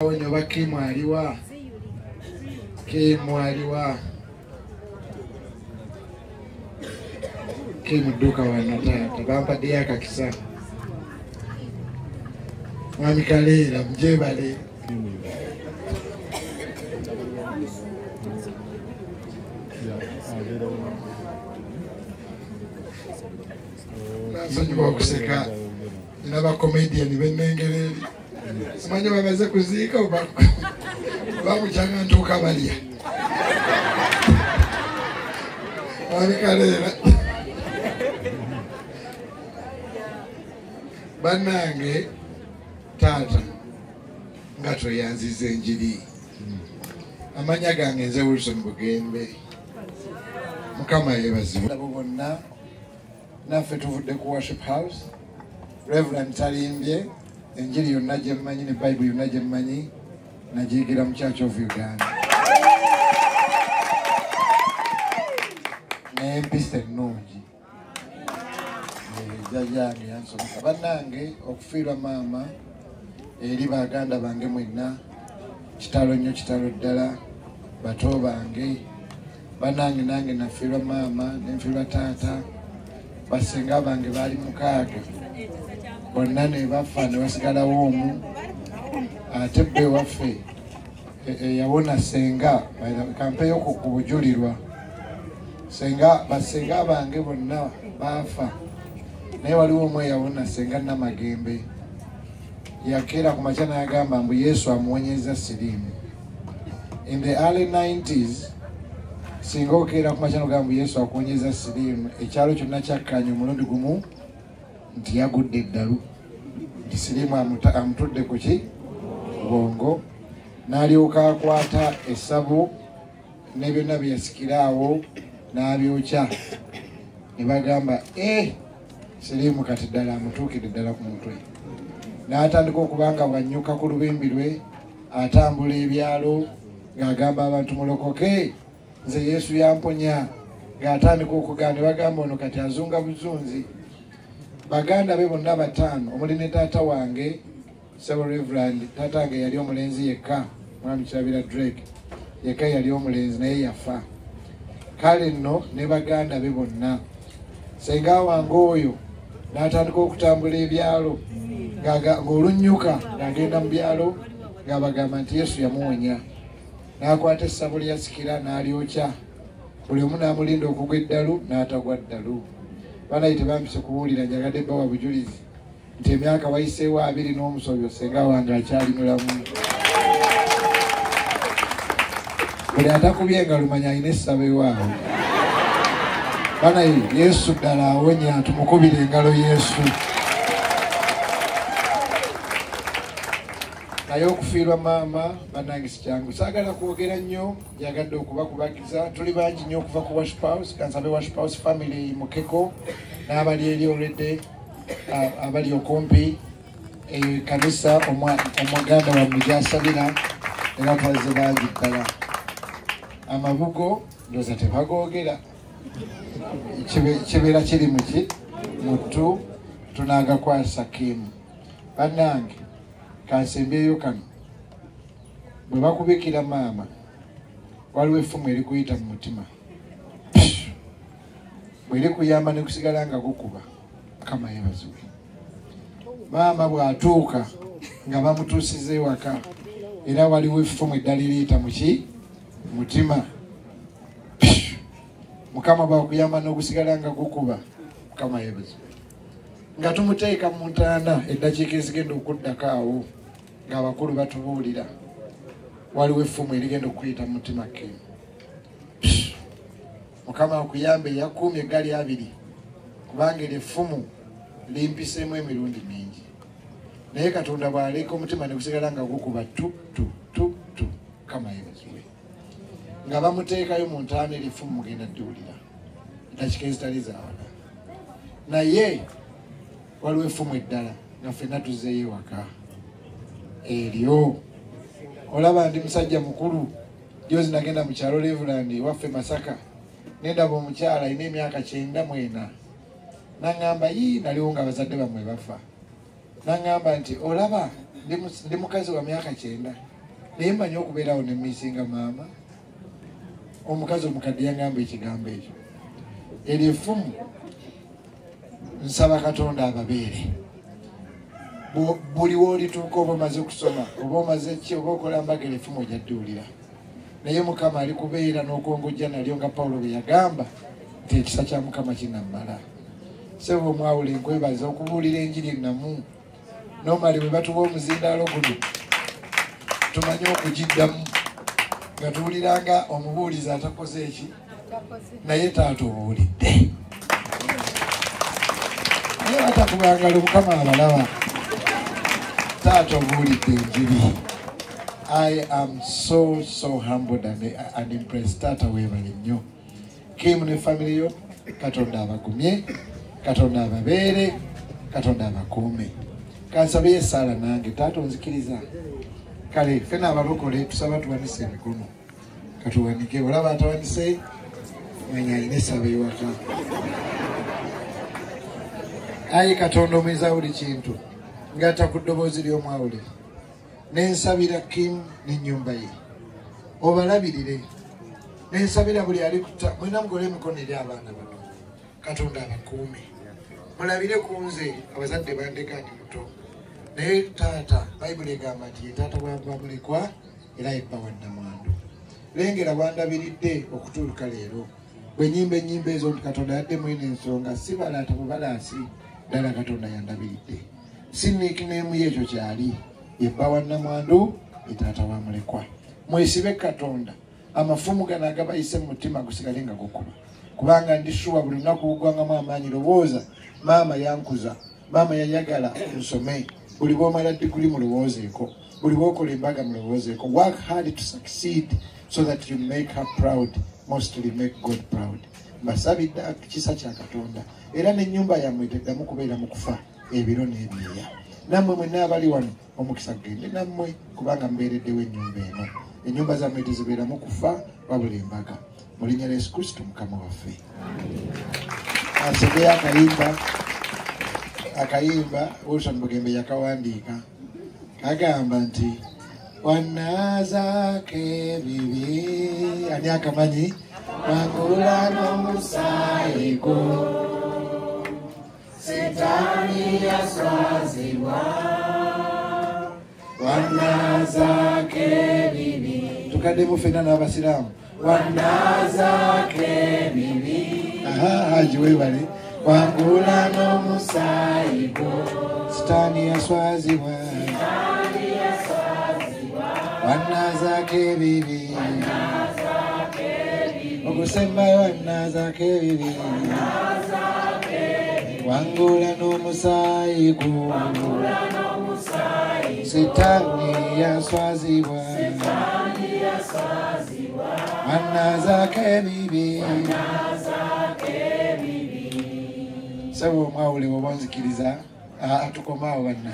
Onyo bakimu aliwa. Kimu aliwa. Kimu duka wanatata. Bampa diaka kisa. Mwami Kalera mjebale. Nasanyuwa kuseka. Inaba comedian benengereri. Simanyi bamaze kuziika bamukyanga ntuuka balya. Mwami Kalera. Bannange taata nga toyanziza enjiri. Amanya gange nze Wilson Bugembe. Mukama yeebazibwe. Abo bonna naffe tuvudde ku worship house. Reverend Talimbye. Enjiri yonna gye mmanyi ne Bible yonna gye mmanyi nagiyigira mu Church of Uganda. N'empisa ennungi. Jjajjange yansomesa. Bannange okufiirwa maama eri baganda bange mwenna kitalo nnyo kitalo ddala bato bange. Bannange nange nafiirwa maama nenfiirwa taata. Basenga bange baali mukaaga. Bonna ne bafa ne basigalawo omu. Ate bbe waffe yawona senga kampeeyo ku bujulirwa. Basenga bange bonna bafa. Naye waliwo omu eyawona senga Namagembe. Yakeera ku makya n'agamba mbu Yesu amuwonyeza siriimu. In the early 90s, singa okeera ku makya n'ogamba mbu Yesu akuwonyeza siriimu, ekyalo kyonna kyakkanya omulundi gumu nti yagudde eddalu. Siriimu amutudde ku ki? Bwongo. N'alyoka akwata essabu ne byonna bye yasikira awo n'abyokya. Ne bagamba Siriimu kati ddala amutuukidde ddala ku mutwe. N'atandika okubanga bw'annyuka ku lubimbi lwe atambula ebyalo ng'agamba abantu mulokoke nze Yesu yamponya. Ng'atandika okugamba ne bagamba ono kati azunga buzunzi. Baganda be bonna bataano omuli ne taata wange Sebo Reverend. Taata wange yali omulenzi yekka, Mwami Kirabira Drake yekka yali omulenzi naye yafa. Kale nno ne baganda be bonna senga wange oyo n'atandika okutambula ebyalo ng'olunnyuka ng'agenda mu byalo ng'abagamba nti Yesu yamuwonya. N'akwata essabu lye yasikira n'alyokya. Buli omu n'amulinda okugwa eddalu n'atagwa ddalu. Banayi tebampise kubuulira njagadde bbawa bujulizi nti emyaka wayiseewo 2 n'omusobyo senga wange akyali mulamu. Buli atakubye nga lumanya alina essabo ewaawe. Banayi Yesu ddala awonya, tumukubire engalo Yesu. Naye okufiirwa maama bannange si kyangu. Saagala kwogera nnyo, njagadde okubakubagiza. Tuli bangi nnyo okuva ku worship house. Kansabe worship house family Mukeko n'abali eri olwedde abali okumpi kanisa omuganda wammwe gy'asabira era twaze bangi ddala. Amabugo ndowooza tebagoogera. Kibeera kiri muki mutu tunaagakwasa Kimu. Bannange kansembyeyo kano bwe bakubikira maama waliwo effumu erikuyita mu mutima. Bwe erikuyamba ne kusigala nga gukuba Mukama yeebazibwe. Maama bw'atuuka nga bamutuusiza ewaka era waliwo effumu eddala eriyita muki mutima. Mukama bw'akuyamba n'okusigala nga gukuba Mukama yeebazibwe. Nga tumuteeka mu ntaana eddakiika ezigenda okuddako awo ng'abakulu batubuulira waliwo effumu erigenda okuyita mu mutima Kimu. Mukama akuyambe yakuumye eggali 2 kubanga eryo effumu limpiseemu emirundi mingi. Naye Katonda bw'aleeka omutima ne gusigala nga gukuba tu. Mukama yeebazibwe. Nga bamuteekayo mu ntaana eryo effumu mugenda dduulira eddakiika ezitali zaawala. Naye waliwo effumu eddala nga ffenna tuzzeeyo ewaka. Eryo olaba ndi musajja mukulu. Jozi nagenda mu kyalo Reverend waffe Masaka nendaba omukyala alina emyaka 94. Nangamba naliwo nga abazadde bamwe bafa. Nangamba nti olaba ndi mukazi wa myaka 9 naye mmanyi okubeerawo ne misinga maama omukazi omukadde yangamba ekigambo ekyo eryo effumu nsaba Katonda ababeere buli woolituuka oba omaze kusoma oba omaze ki oba okola mbagala effumu ojaddiwulira naye Mukama ali kubeera n'okwongojja nalyo nga Pawulo bwe yagamba nti ekisa kya Mukama kinammala. Sebo mwawule nkwebaza okubuulira enjiri namu nomali bwe batuwa omuzindaalo guno tumanye okugiddamu nga tuwuliranga omubuulizi atakoze eki naye taata obuulidde naye batakubangala Mukama abalaba taata obuulidde enjiri. I am so humbled and impressed. Tata webale nnyo Kim ne family yo Katonda abagumye Katonda ababeere Katonda abakuume kansabe yesala nange taata onzikiriza kale fena abalokole tusaba tuwanise emikono katuwanike olaba atawanise mwenye alina sabe waka ayi Katonda omeza buli kintu ngata ku ddoboozi ly'omwawule nensabira Kim n'ennyumba ye obalabirire nensabira buli ali kuta mwena mugole emikono eri abaana bano Katonda abakuume mulabire ku nze abazadde bandeka ndi muto naye taata Bayibuli egamba nti ye taata bwava mulekwa era yebba wannamwandu lengera bwandabiridde okutuuka leero bwe nyimba ennyimba ezo nti Katonda yaddemu eno ensonga si balaata bwe balaasi ddala Katonda yandabiridde sinniikineemu y'ekyo kyali yebba wannamwandu etaata wa mulekwa mwesibe Katonda amafumu gano agabayise mu mutima gusigale nga gukuba kubanga ndishuwa buli lunaku bugwangamu amaanyi lowooza maama yankuza maama yayagala nsome buli bwomala diguli mulowoozeeko buli bwokola embaga mulowoozeeko work hard to succeed so that you make her proud mostly make God proud mbasabidde kisa kya Katonda era n'ennyumba yammwe teddamu kubeera mu kufa ebiro n'ebyeya nammwe mwenna abali wano omukisa gende nammwe kubanga mbeereddewo ennyumba eno ennyumba zammwe tezibeeramu kufa wabula embaga mu linnya lya Yesu Kristo Mukama waffe. Asegeyo akayimba Wilson Bugembe yakawandiika kagamba nti wannazaake bibi ani akamanyi wangula n'omusaayigo Setaani yaswazibwa wannazaake bibi tukaddemu ffenna n'abasiraamu wannazaake bibi haji webale wangula n'omusaayigo Setaani yaswazibwa wannazaake bibi okusembayo wannazaake bibi wangula n'omusaayigo Setaani yaswazibwa wannazaake bibi sabo omwawule bw'oba onzikiriza tukomaawo banna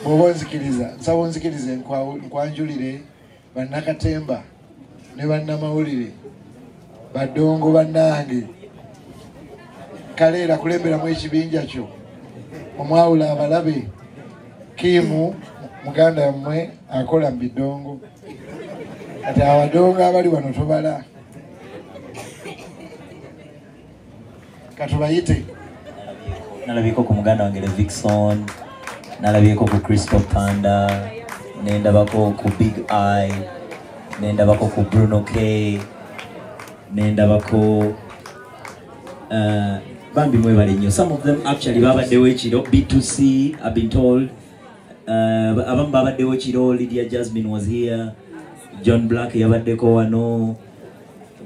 bw'oba onzikiriza nsaba onzikirize nkwanjulire bannakatemba ne bannamawulire baddongo bannange kaleera kulemberamu ekibinja kyo omwawula abalabe Kimu muganda mmwe akola mu bidongo ati abadongo abali wano tobala katubayite nalabyeko ku muganda wange Vixon nalabyeko ku Crystal Panda nendabako ku Big Eye nendabako ku Bruno K nendabako bambi mwebale nnyo. Some of them actually babaddewo ekiro B2C I've been told abamu babaddewo ekiro Lydia Jasmine was here John Black yabaddeko wano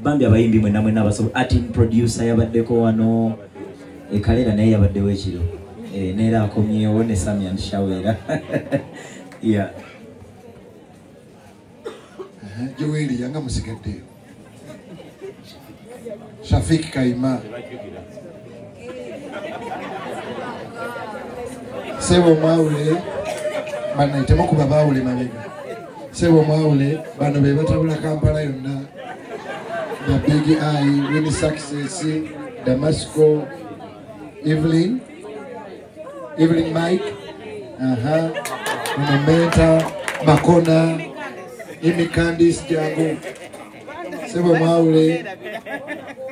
bambi abayimbi mwenna mwenna abasobola acting producer yabaddeko wano Kalera naye yabaddewo ekiro neera akomyewo ne Samia Shawera yeah Joeli yanga musigaddeyo Shafik Kaima Sebo mwawule banaitemu kuba bawule mabega Sebo mwawule bano be batabula Kampala yonna the Big Eye Winnie Success Damasco Evelyn Mike Menta Makona imikandis jangu sebo maule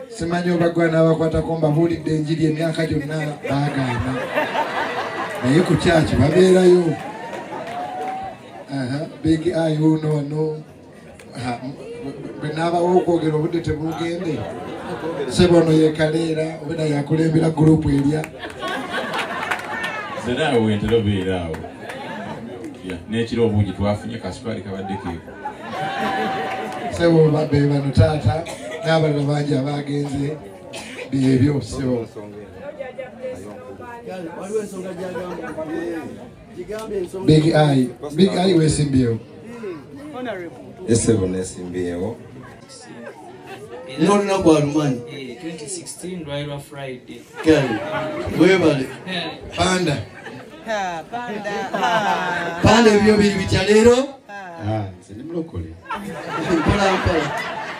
simanyo bagwana bakwata komba bulidde enjiri emyaka gyonna baagaana naye ku kyaki babeerayo. Big eye no bwenabawo okwogera obudde tebugende sebo ono yekaleera obeda yakulembera gurupu erya Zedaawo wentera obeeraawo n'ekiro obungi twafunye kasupali kabaddeko sebo be bano taata n'abalala bangi abagenze byebyo sebo. Big eye wesimbyewo esebo nesimbyewo Nonna kwa Alumani 2016 Railway Friday. kali webale panda panda ebyo biri bitya leero nze mulokole mpala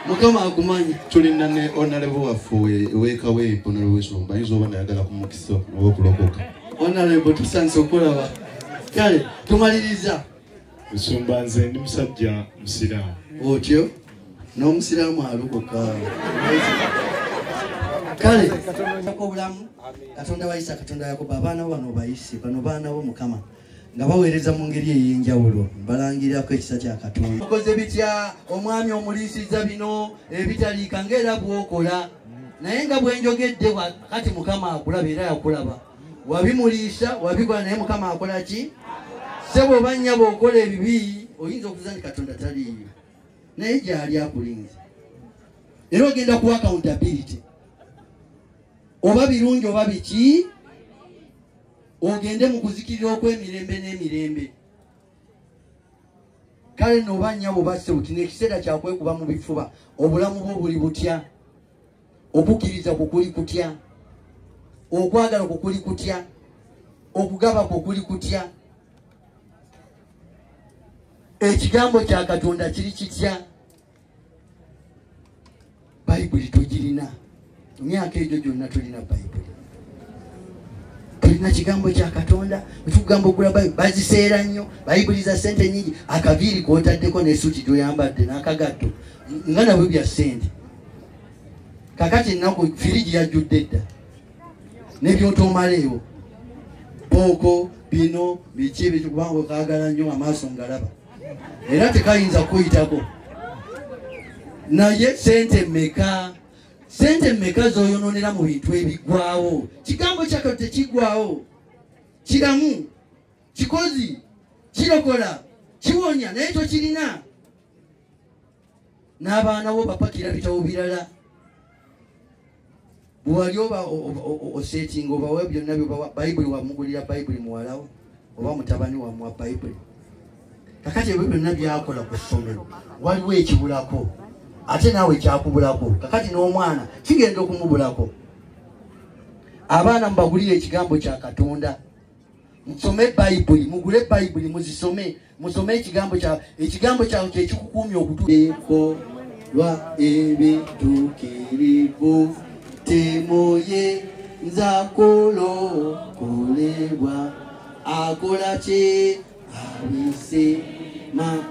mukama akumanyi tulina ne honorable waffe ewekawe honorable Nsomba ayinza oba nayagala kumukisa oba okulokoka honorable tusanze okulaba kale tumaliriza Nsomba nze ndi musajja musiraamu. otyo n'omusiraamu alokoka kale obulamu Katonda wayisa Katonda Yakobo abaana bo bano bayise bano baana bo Mukama nga baweereza mu ngeri ey'enjawulo balangirako ekisa kya Katonda okoze bitya omwami omuliisizza bino ebitaliika ng'era bw'okola naye nga bwenjogedde kati Mukama akulaba era yakulaba wabimuliisa wabikola naye Mukama akola ki sebo banya bw'okola ebibi oyinza okuza nti Katonda taliiyo naye gyali akulinze era ogenda ku accountability oba birungi oba biki ogende mu kuzikirira okw'emirembe n'emirembe kale noba nnyabo basse buti n'ekiseera kyakwekuba mu bifuba obulamu bwo buli butya okukkiriza kukuli kutya okwagala kukuli kutya okugaba kukuli kutya ekigambo kya Katonda kiri kitya Bayibuli tugirina emyaka egyo gyonna tulina Bayibuli tulina kigambo kya Katonda ekigamba okugula Bayibuli baziseera nnyo Bayibuli za ssente nyingi akaviiri k'otaddeko n'essuti gy'oyambadde n'akagatto nga nabwe bya ssente kakati ennaku firigi yajjudde dda n'ebyotomaleewo booko bino biki kubanga okaagala nnyo amaaso ngalaba era tekayinza kuyitako naye sente mmeka zoyononera mu bintu ebigwawo kigambo kyako tekigwawo kiramu kikozi kirokola kiwonya naye tokirina n'abaana bo bapakira bitabo birala bwali oba osetinga obawe byonna byobawa Bayibuli wamugulira Bayibuli muwalawo oba mutabani wamuwa Bayibuli kakati ebyo byonna byakola ku ssomero waliwo ekibulako ate naawe kyakubulako kakati n'omwana kigenda okumubulako abaana mubagulire ekigambo kya Katonda musome Bayibuli mugule Bayibuli muzisome musome ekigambo kyawe kyekikukuumya okutukolwa ebituukirivu temoye nzakolokolebwa akola kye abise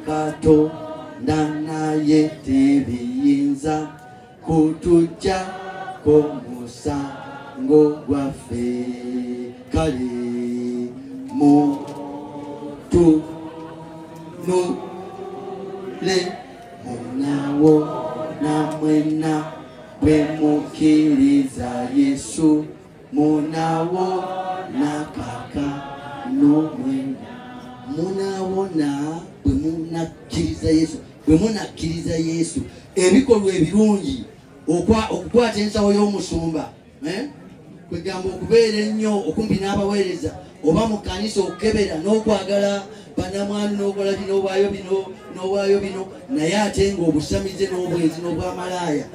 Katonda naye tebiyinza kutuggyako musango gwaffe kale mutunule munawo namwena bwe mukkiriza Yesu munawo nakaka nomwena munawona bwe munakkiriza Yesu ebikolwa ebirungi okukwata ensawo y'omusumba kwegamba okubeera ennyo okumpi n'abaweereza oba mu kkanisa okukebera n'okwagala bannamwami n'okola bino n'owaayo bino naye ate ng'obusamize n'obwenzi n'obwamalaaya